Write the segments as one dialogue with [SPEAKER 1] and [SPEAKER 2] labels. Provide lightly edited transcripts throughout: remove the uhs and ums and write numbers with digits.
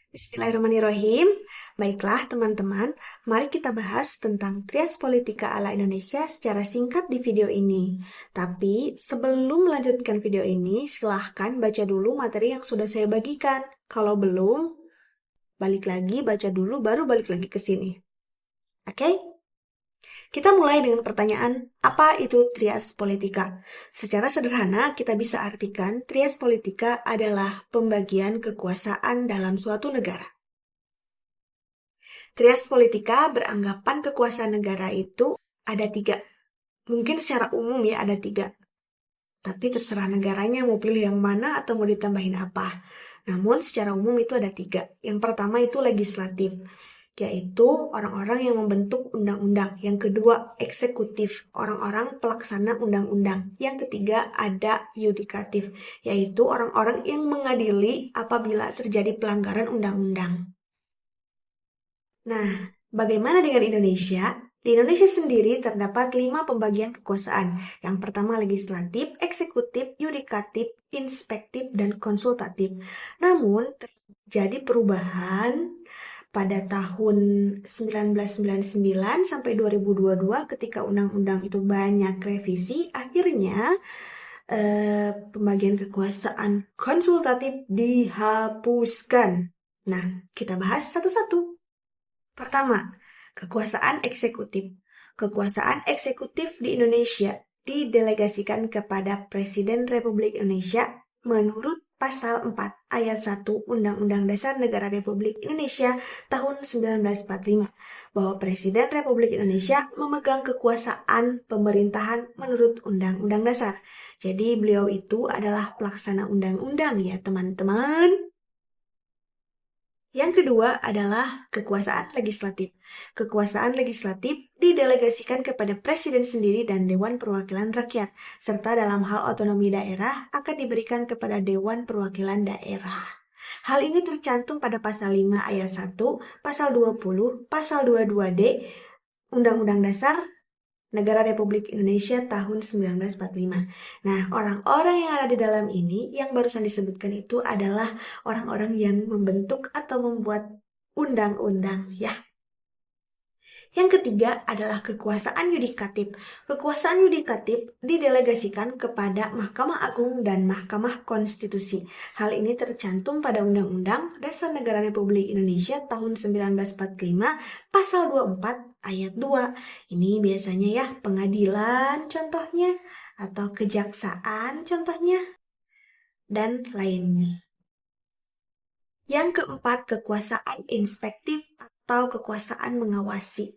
[SPEAKER 1] Bismillahirrahmanirrahim. Baiklah teman-teman, mari kita bahas tentang trias politika ala Indonesia secara singkat di video ini. Tapi sebelum melanjutkan video ini, silahkan baca dulu materi yang sudah saya bagikan. Kalau belum, balik lagi, baca dulu, baru balik lagi ke sini. Oke? Kita mulai dengan pertanyaan, apa itu trias politika? Secara sederhana, kita bisa artikan trias politika adalah pembagian kekuasaan dalam suatu negara. Trias politika beranggapan kekuasaan negara itu ada 3. Mungkin secara umum ya ada 3. Tapi terserah negaranya mau pilih yang mana atau mau ditambahin apa. Namun secara umum itu ada 3. Yang pertama itu legislatif, yaitu orang-orang yang membentuk undang-undang. Yang kedua eksekutif, orang-orang pelaksana undang-undang. Yang ketiga ada yudikatif, yaitu orang-orang yang mengadili apabila terjadi pelanggaran undang-undang. Nah, bagaimana dengan Indonesia? Di Indonesia sendiri terdapat 5 pembagian kekuasaan. Yang pertama legislatif, eksekutif, yudikatif, inspektif, dan konsultatif. Namun, terjadi perubahan pada tahun 1999 sampai 2022 ketika undang-undang itu banyak revisi, akhirnya pembagian kekuasaan konsultatif dihapuskan. Nah, kita bahas satu-satu. Pertama, kekuasaan eksekutif. Kekuasaan eksekutif di Indonesia didelegasikan kepada Presiden Republik Indonesia menurut Pasal 4 Ayat 1 Undang-Undang Dasar Negara Republik Indonesia tahun 1945 bahwa Presiden Republik Indonesia memegang kekuasaan pemerintahan menurut Undang-Undang Dasar. Jadi beliau itu adalah pelaksana undang-undang ya teman-teman. Yang kedua adalah kekuasaan legislatif. Kekuasaan legislatif didelegasikan kepada Presiden sendiri dan Dewan Perwakilan Rakyat, serta dalam hal otonomi daerah akan diberikan kepada Dewan Perwakilan Daerah. Hal ini tercantum pada Pasal 5 Ayat 1, Pasal 20, Pasal 22D, Undang-Undang Dasar Negara Republik Indonesia tahun 1945. Nah, orang-orang yang ada di dalam ini, yang barusan disebutkan itu adalah orang-orang yang membentuk atau membuat undang-undang, ya. Yang ketiga adalah kekuasaan yudikatif. Kekuasaan yudikatif didelegasikan kepada Mahkamah Agung dan Mahkamah Konstitusi. Hal ini tercantum pada Undang-Undang Dasar Negara Republik Indonesia tahun 1945, Pasal 24 Ayat 2. Ini biasanya ya pengadilan contohnya, atau kejaksaan contohnya, dan lainnya. Yang keempat, kekuasaan inspektif atau kekuasaan mengawasi.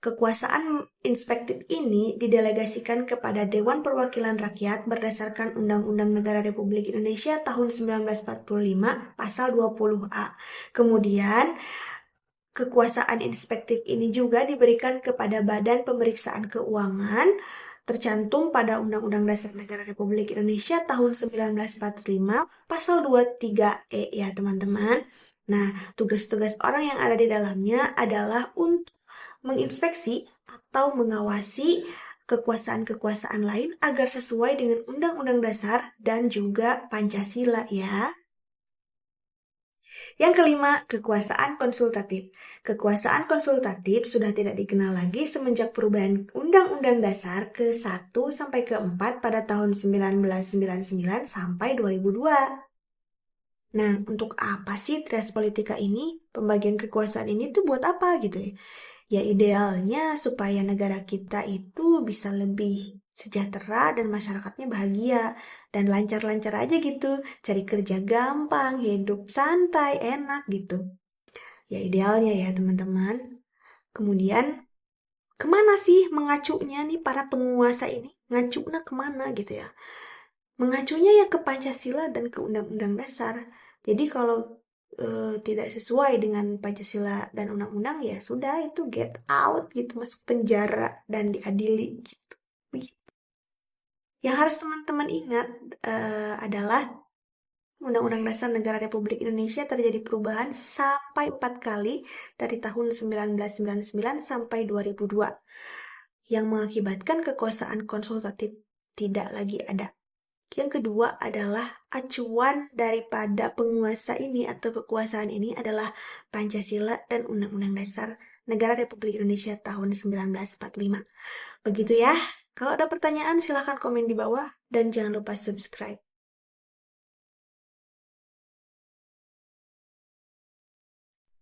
[SPEAKER 1] Kekuasaan inspektif ini didelegasikan kepada Dewan Perwakilan Rakyat berdasarkan Undang-Undang Negara Republik Indonesia tahun 1945 Pasal 20A. Kemudian, kekuasaan inspektif ini juga diberikan kepada Badan Pemeriksaan Keuangan tercantum pada Undang-Undang Dasar Negara Republik Indonesia tahun 1945 Pasal 23E ya teman-teman. Nah, tugas-tugas orang yang ada di dalamnya adalah untuk menginspeksi atau mengawasi kekuasaan-kekuasaan lain agar sesuai dengan Undang-Undang Dasar dan juga Pancasila ya. Yang kelima, kekuasaan konsultatif. Kekuasaan konsultatif sudah tidak dikenal lagi semenjak perubahan Undang-Undang Dasar ke-1 sampai ke-4 pada tahun 1999 sampai 2002. Nah, untuk apa sih trias politika ini? Pembagian kekuasaan ini tuh buat apa gitu ya? Ya idealnya supaya negara kita itu bisa lebih sejahtera dan masyarakatnya bahagia dan lancar-lancar aja gitu. Cari kerja gampang, hidup santai, enak gitu. Ya idealnya ya teman-teman. Kemudian kemana sih mengacunya nih para penguasa ini? Ngacunya kemana gitu ya? Mengacunya ya ke Pancasila dan ke Undang-Undang Dasar. Jadi kalau tidak sesuai dengan Pancasila dan undang-undang ya sudah itu get out gitu, masuk penjara dan diadili gitu. Begitu. Yang harus teman-teman ingat adalah Undang-Undang Dasar Negara Republik Indonesia terjadi perubahan sampai 4 kali dari tahun 1999 sampai 2002 yang mengakibatkan kekuasaan konsultatif tidak lagi ada. Yang kedua adalah acuan daripada penguasa ini atau kekuasaan ini adalah Pancasila dan Undang-Undang Dasar Negara Republik Indonesia tahun 1945. Begitu ya. Kalau ada pertanyaan silahkan komen di bawah dan jangan lupa subscribe.